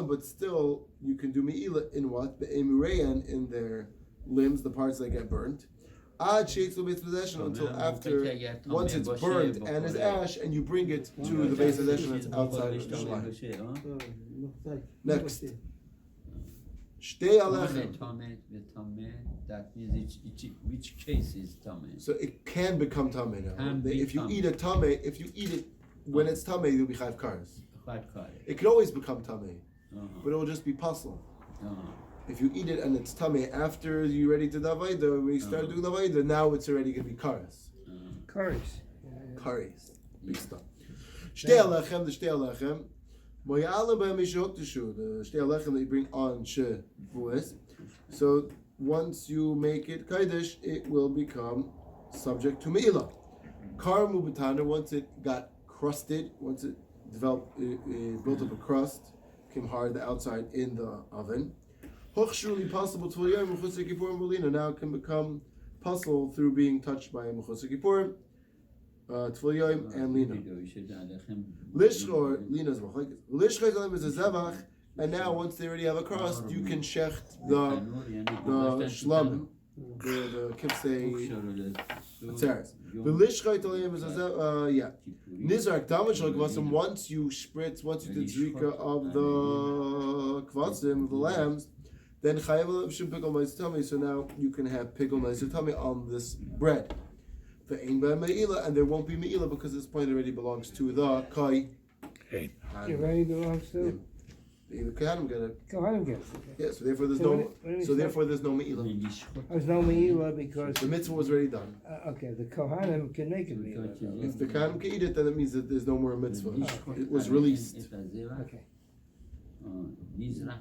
But still, you can do me'ilah in what? Be'emureyan, in their limbs, the parts that get burnt. Ad sheiks will be possession until after, once it's burned and is ash, and you bring it to the base possession that's outside of the shlai. Next. Shtei alechem. That means which case is tameh. So it can become tameh now. Can be If you tameh. eat a tameh, if you eat it when it's tameh, you'll be chayav kares. It could always become tameh, but it will just be pasul. If you eat it and it's tameh after you're ready to davaida, when you start doing davaida, now it's already going to be kares. Curries. Kares. Big stuff. Shtei alechem, the shtei alechem. Moya'alim b'hem mishuktishu, the shtei alechem that you bring on shevuas. So once you make it kaidish, it will become subject to me'ilah. Karmu b'tana, once it got crusted, once it developed, it built up a crust, became hard the outside in the oven. Hochshuli possible tvul yom mechusar kippurim belina, now it can become puzzle through being touched by a mechusar kippurim, tvul yom and lina. Lishchor, lina's machlekes. Lishchor is a zevach, and now once they already have a crust, you can shecht the shlamim, the kipsei atzeres. The lishchor is a zevach, yeah. Nizrak damage like kvasim, once you spritz, once you did zrika of the kvasim, the lambs, then chayav shum pigol neiser tamei. So now you can have pigol neiser tamei on this bread. The ein ba me'ilah, and there won't be me'ilah because this point already belongs to the kai. It already belongs to? The Kohanim get it. Kohanim gets it. Yeah, so therefore there's So no. what do we So say? therefore there's no me'ilah. There's no me'ilah because The mitzvah was already done. okay, the Kohanim can make a me'ilah. If the Kohanim can eat it, then it means that there's no more mitzvah. It was released. Okay.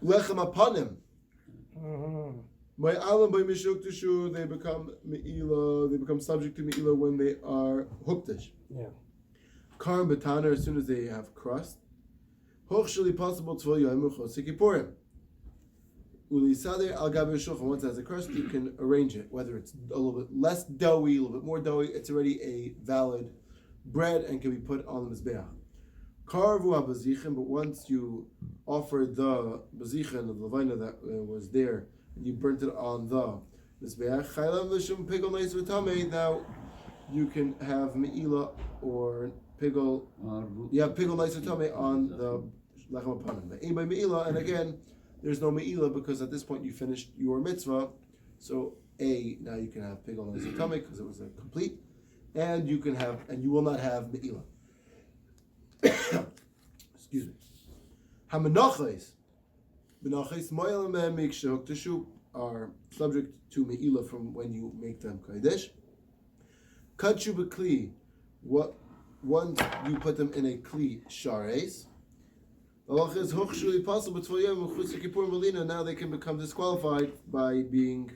Lechem apanim. Uh-huh. My alam by mishuk tishu, they become me'ilah. They become subject to me'ilah when they are huktish. Yeah. Karim betaner, as soon as they have crust. Hochsheli possible tvol yom uchos kippurim. Ulisader al gaber shulchan. Once it has a crust, you can arrange it. Whether it's a little bit less doughy, a little bit more doughy, it's already a valid bread and can be put on the mizbeach. Karvu habazichen, but once you offer the bazichen of the levina that was there, and you burnt it on the mizbeach, chaylam l'shum pigol neis v'tamei. Now you can have me'ilah or pigol. You have pigol neis v'tamei on the lechem apanim. The ein by me'ilah, and again, there's no me'ilah because at this point you finished your mitzvah. So now you can have pigol neis v'tamei because it was a complete, and you can have, and you will not have me'ilah. Excuse me. Hamanachos, menachos mo'el mekshok teshu are subject to me'ilah from when you make them kodesh. Kachu b'kli, what once you put them in a kli shares. Halachas hochshuli possible t'voyem u'chutz kippur melina. Now they can become disqualified by being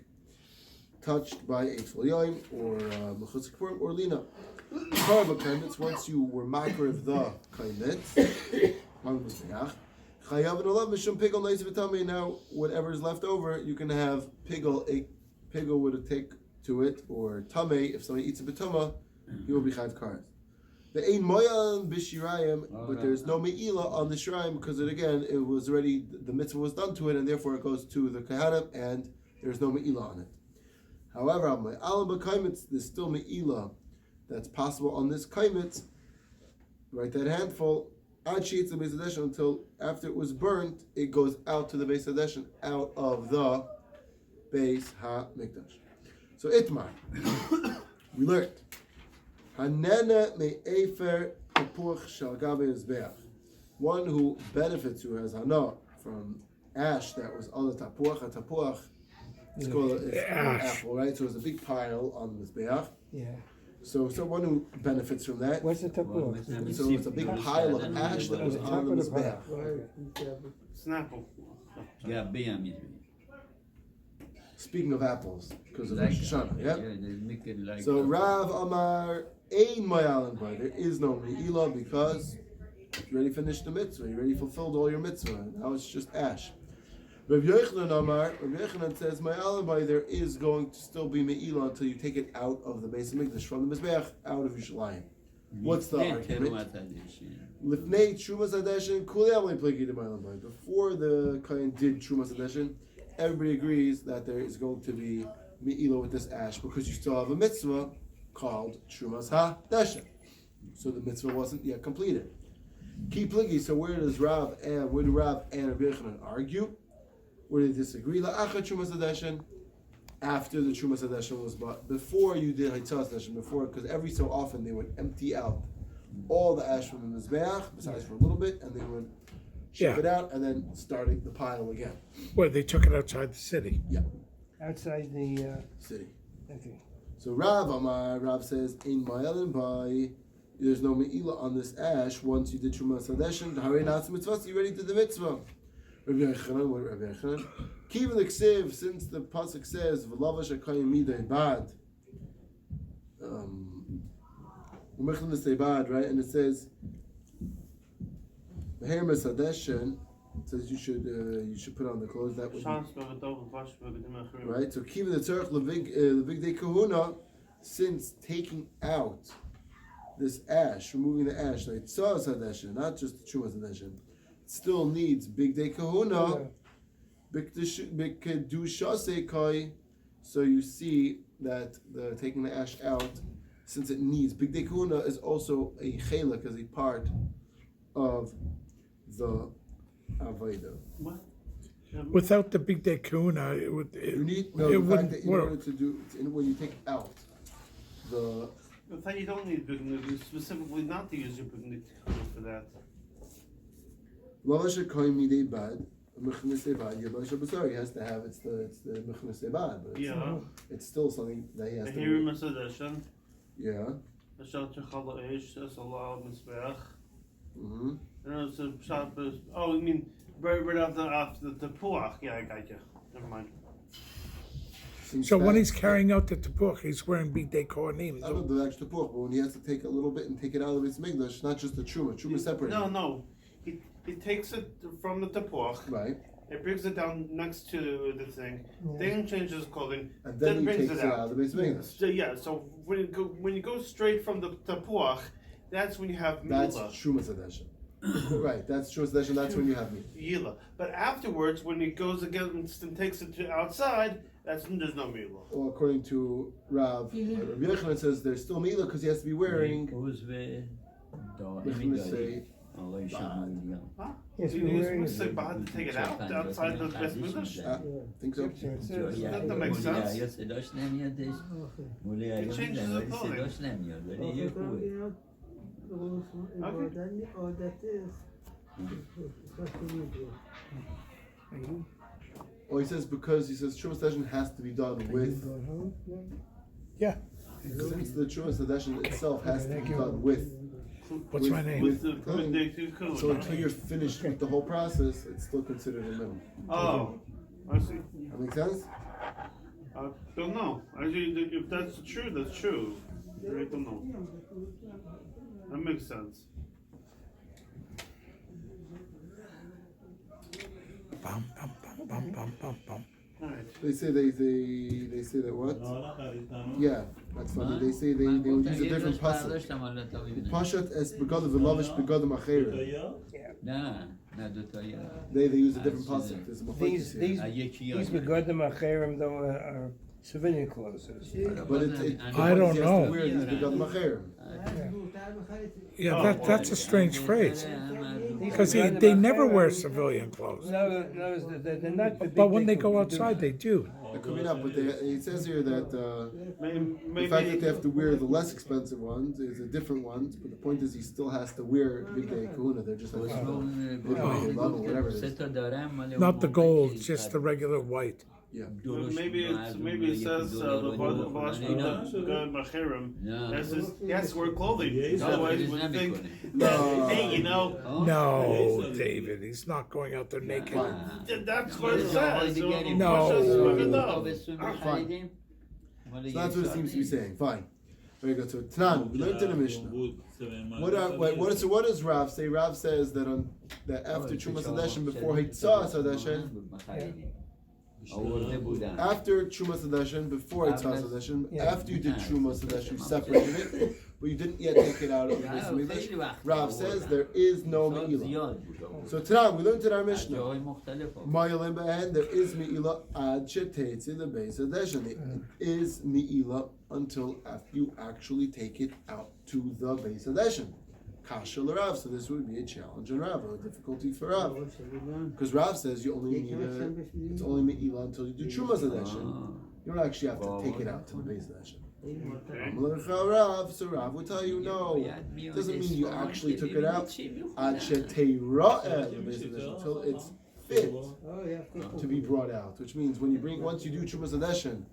touched by a t'voyem or mechutz kippur or lina. Once you were makriv the kaimet on mizbeach, chayav v'nolav mishum pigol neis v'tamei. Now whatever is left over, you can have pigol. A pigol would take to it, or tamei. If somebody eats a betama, he will be chayav kares. The ein moyan b'shirayim, but there's no me'ilah on the shirayim because it was already, the mitzvah was done to it, and therefore it goes to the kahanim, and there's no me'ilah on it. However, on my alam b'kaimitz, there's still me'ilah that's possible on this kaimitz, right? That handful, ad sheets of Beis Hadeshen, until after it was burnt, it goes out to the Beis Hadeshen, out of the Beis HaMikdash. So Itmar, we learned Hanena me'efer tapuach shal gabe mizbeach. One who benefits, who has hana from ash that was on the tapuach. A tapuach is called an apple, right? So it's a big pile on the mizbeach. Yeah. So someone who benefits from that. What's the tapuach? So it's a big pile of ash that was on the mizbeach. Snapple. Speaking of apples, because of Rosh Hashanah, yeah? they make it like So Rav Amar ein mayalin by. There is no me'ilah because you already finished the mitzvah. You already fulfilled all your mitzvah. Now it's just ash. Rav Yochanan Amar, Rav Yochanan says mayalin by. There is going to still be me'ilah until you take it out of the Beis Hamikdash, from the mizbeach, out of Yerushalayim. What's the argument? Lifnei Trumas Hadeshen, Kulei Amlei Plegi de mayalin by. Before the Kohen did Trumas Hadeshen, everybody agrees that there is going to be me'ilah with this ash because you still have a mitzvah called Trumas HaDeshen. So the mitzvah wasn't yet completed. Ki pligi, so where do Rav and Rav Yochanan argue? Where do they disagree? La'achar Trumas HaDeshen, after the Trumas HaDeshen was bought, before you did Haitzas HaDeshen, because every so often they would empty out all the ash from the Mizbeach, besides for a little bit, and they would ship it out, and then starting the pile again. Well, they took it outside the city. Yeah. Outside the City. okay. So Rav says, in Ma'elin by, there's no me'ilah on this ash once you did Trumas HaDeshen, Harei Na'as Mitzvah, you already did the mitzvah. Rabbi Yochanan, what Rabbi Yochanan? Kiva the Ksiv, since the pasuk says, V'lavash HaKayim Midei Bad, Umechlin the Bad, right? And it says, Mehermes HaDeshen, it says you should put on the clothes that would be, right? So Kiva the Tzarech Levig De Kahuna, since taking out this ash, removing the ash, like Tzaz HaDeshen, not just the Trumas HaDeshen, it still needs Big Day Kahuna, B'Kedushase Kai. So you see that the taking the ash out, since it needs Big Day Kahuna, is also a chelak, as a part of the Avodah. What? Without the big day kahuna, it would. You need it the fact that in work. order to do when you take out the. In fact, you don't need big niggas, specifically not to use your big niggas for that. Lavash koim midei bad. Mechnasei bad. Yavash basar. He has to have it's the mechnasei bad, but it's still something that he has to. Here Sedition. Yeah. The shelter challah ish. That's a law of misbeach. Mm-hmm. And it's a shop. Oh, I mean, right after the puach. Yeah, I got you. Never mind. So when he's carrying out the tepuch, he's wearing bidei kohanim. I don't know the actual tepuch, but when he has to take a little bit and take it out of its migdash, not just the truma. Truma separate. No. He takes it from the tepuach. Right. It brings it down next to the thing. Then changes his clothing. And then he brings takes it out of the base migdash. So when you go straight from the tepuach, that's when you have That's mila. truma sedation. Right. That's truma sedation. That's when you have meat. Yila. But afterwards, when he goes against and takes it to outside, there's no mila. Well, according to Rav Yochanan says there's still mila because he has to be wearing. Huh? Yes, You we're use wearing Musik Bahad to take it out outside the best English? I think so. That makes sense. It changes the clothing. Well, he says because he says truma sedation has to be done with. Yeah. Since the truma sedation itself has to be done with. What's my name? With clothing. So until you're finished with the whole process, it's still considered a minimum. Oh, I see. That makes sense? I don't know. If that's true, that's true. I don't know. That makes sense. Bum, bum, bum, bum, bum, bum, bum. Alright. They say that what? Yeah, that's funny. They say they would use a different pasuk. Pashat es begadim v'lavish begadim acherim. They use a different pasuk. There's a These begadim acherim though are civilian clothes. But it I don't he has know. to wear these begadim acherim. Yeah, that's a strange phrase. Because they never wear civilian clothes. No, they're not. But when they go outside, they do. It could be not, but it says here that the Maybe fact that they have to wear the less expensive ones is a different ones, but the point is he still has to wear bigdei kahuna. They're just like whatever it is. Not the gold, just the regular white. Yeah. Maybe it says the Vash Machirim. He has to wear clothing. Otherwise, we would think, hey, you know. No, David, he's not going out there naked. That's what it says. No. Fine. So that's what it seems to be saying. Fine. Very good. So Tanan, we learned in the Mishnah. What does Rav say? Rav says that after Truma Sadeshin, before Hitzah Sadeshin, after Truma Sadeshin, before Hitzah Sadeshin, after you did Truma Sadeshin, you separated it, but you didn't yet take it out of the base of Mikdash. Rav says there is no Me'ilah. So Tanan, we learned in our Mishnah, Ma'ilim Ba'en, there is Me'ilah ad shetetzi the base of Sadeshin. It is Me'ilah until after you actually take it out to the base of Sadeshin. Kasha l'Rav, so this would be a challenge in Rav, a difficulty for Rav. Because Rav says you only need it's only Me'ilah until you do Truma Sadeshin. You don't actually have to take it out to the base of Sadeshin. So Rav will tell you no. It doesn't mean you actually took it out. Until it's fit to be brought out. Which means once you do Truma Sadeshin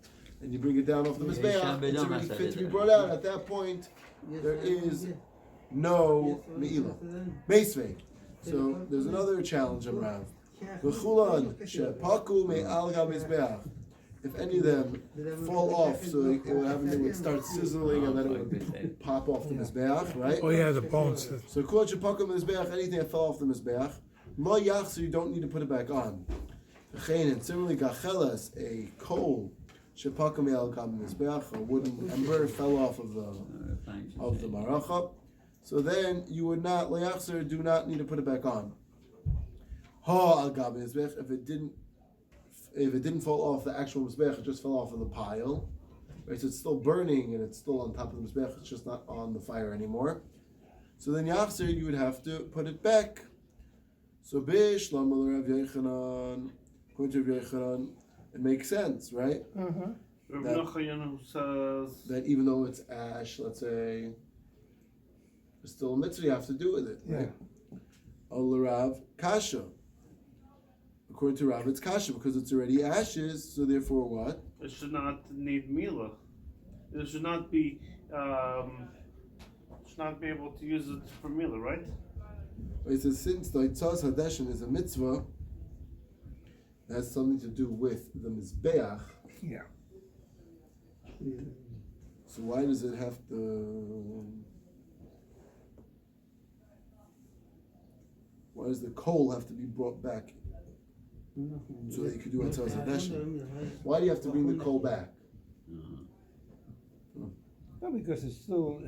and you bring it down off the Mizbeach, it's already fit to be brought out. At that point, there is no Me'ilah. Meisvei. So there's another challenge on Rav. If any of them fall off, so it would start sizzling and then it would pop off the Mizbeach, right? Oh yeah, the bones. So kol shepakum Mizbeach, anything that fell off the Mizbeach, lo yach, so you don't need to put it back on. And similarly, gachelas, a coal, shepakum el kam Mizbeach, a wooden ember fell off of the maracha. So then you would not, lo yachzer, do not need to put it back on. Ha al gam Mizbeach, if it didn't fall off the actual Mizbeach, it just fell off of the pile. Right, so it's still burning and it's still on top of the Mizbeach, it's just not on the fire anymore. So then Yachzer, you would have to put it back. So Bish, Lamal Rav Yochanan, according to Rav Yochanan, it makes sense, right? That even though it's ash, let's say, there's still a mitzvah you have to do with it, right? Al Rav Kasha. According to Rav, it's kasha because it's already ashes. So therefore, what? It should not need mila. It should not be. Should not be able to use it for mila, right? It says since the Itzaz Hadeshin is a mitzvah, it has something to do with the mizbeach. Yeah. So why does it have to? Why does the coal have to be brought back so that you could do Itzaz Hadeshin? Why do you have to bring the coal back? Well, because it still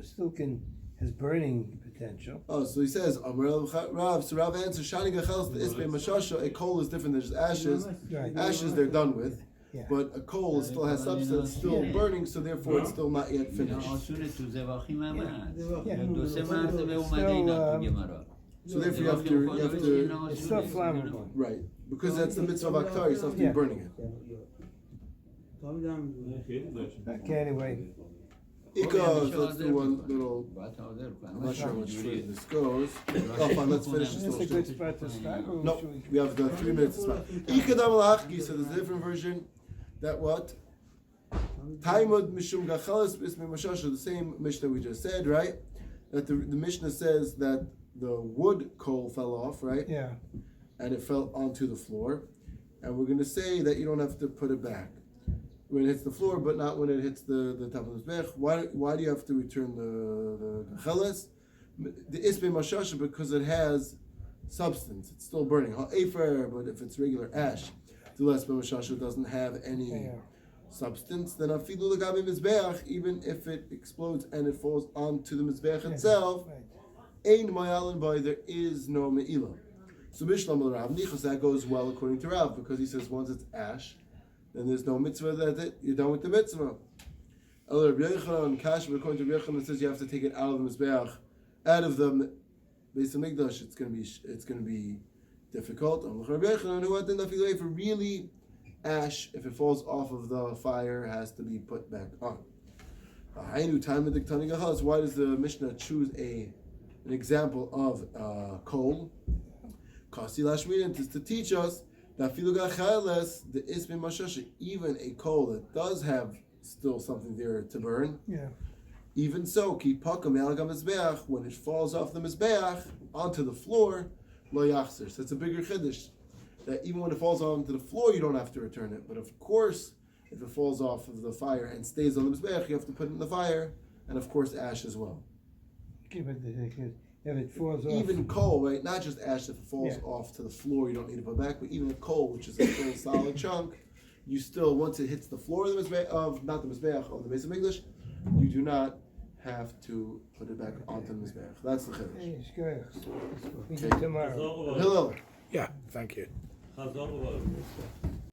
has burning potential. Oh, so he says, Rav. So Rav answers, Shani Gachels the Isbe Mashasha. A coal is different than just ashes. Right. Ashes they're done with, Yeah. but a coal still has substance, still burning, so therefore it's still not yet finished. So therefore you have to It's still flammable. right, because that's the mitzvah of Aktar. You still have to be burning it. Okay, anyway. Ika, so let's do one little. I'm not sure how much further this goes. Oh, fine, let's finish this That's a little good shit. spot to start. Or No, should we- we have the 3 minutes spot. Ika dam lahachki, so there's a different version. That what? Taimud mishum gachalas bismei mashasha, the same Mishnah we just said, right? That the Mishnah says that the wood coal fell off, right? Yeah. And it fell onto the floor. And we're going to say that you don't have to put it back when it hits the floor, but not when it hits the top of the mizbech. Why do you have to return the gachalas? The isbei mashasha, because it has substance. It's still burning. Ha'efer, but if it's regular ash, the isbei mashasha doesn't have any substance, then afilu legabe mizbeach, even if it explodes and it falls onto the mizbeach itself, ein mayalin by, there is no me'ilah. So Mishlam al Rav Nichas, that goes well according to Rav, because he says once it's ash, then there's no mitzvah, that's it, you're done with the mitzvah. El Rabbi Yochanan, Kash, according to Rabbi Yochanan, says you have to take it out of the mizbeach, out of the Beis Hamikdash. It's going to be difficult. Rabbi Yochanan, who had if really ash, if it falls off of the fire, has to be put back on. Why does the Mishnah choose an example of coal? Kasi lashmirin, is to teach us that the isbei mashasha, even a coal that does have still something there to burn. Yeah. Even so, when it falls off the mizbeach onto the floor, lo yachzer. So it's a bigger chiddush that even when it falls onto the floor, you don't have to return it. But of course, if it falls off of the fire and stays on the mizbeach, you have to put it in the fire, and of course, ash as well. If it falls off. Even coal, right? Not just ash. If it falls off to the floor, you don't need to put back. But even a coal, which is a full solid chunk, you still, once it hits the floor of the mizbeach, of not the mizbeach, of the Beis Hamikdash, you do not have to put it back onto the mizbeach. That's the chiddush. We do tomorrow. Milloul. Yeah, thank you.